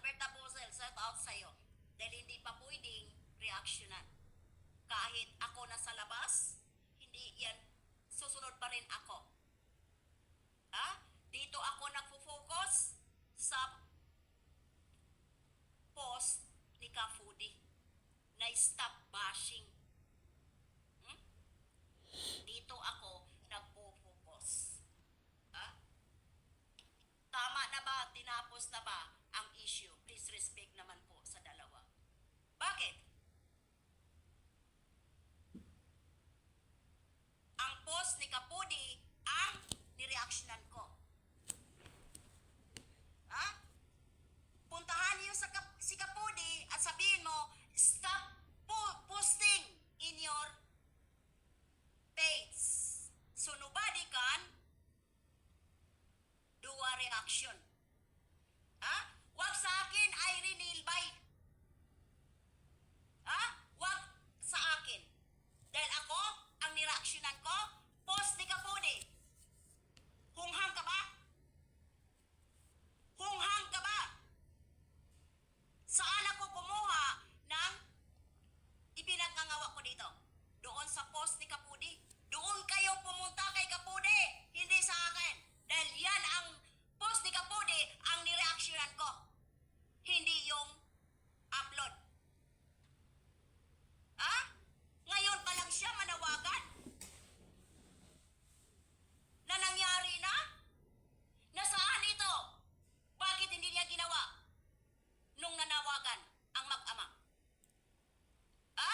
Alberta Bosel, shout out sa'yo. Dahil hindi pa pwedeng reactionan. Kahit ako nasa labas, hindi yan, susunod pa rin ako. Ha? Dito ako nagpo-focus sa post ni Ka-Foodie na stop bashing. Hmm? Dito ako nagpo-focus. Ha? Tama na ba? Tinapos na ba ang issue? Please respect naman po sa dalawa. Bakit? Ang post ni Ka-Foodie ang nireaksyonan ko. Ha? Puntahan niyo si Ka-Foodie at sabihin mo, stop posting in your page. So nobody can do a reaction. Ha? Wag sa akin, Irene Nilbay. Ha? Wag sa akin. Dahil ako, ang nireaksyonan ko, post ni Ka-Foodie. Hunghang ka ba? Hunghang ka ba? Saan ako kumuha ng ipinagngangawa ko dito? Doon sa post ni Ka-Foodie. Doon kayo pumunta kay Ka-Foodie, hindi sa akin. Dahil yan ang post ni Ka-Foodie ang nireaksyonan ko. Hindi yung upload. Ha? Ngayon pa lang siya manawagan? Na nangyari na? Nasaan ito? Bakit hindi niya ginawa nung nanawagan ang mag-ama? Ha?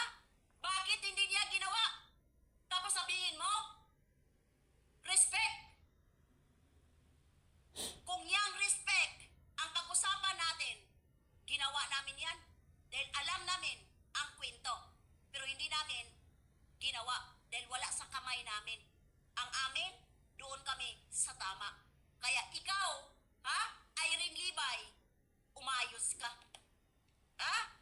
Bakit hindi niya ginawa? Tapos sabihin mo, respect. Kung yang respect ang pag-usapan natin, ginawa namin yan. Dahil alam namin ang kwento. Pero hindi namin ginawa dahil wala sa kamay namin. Ang amin, doon kami sa tama. Kaya ikaw, ha? Irene Libay, umayos ka. Ha?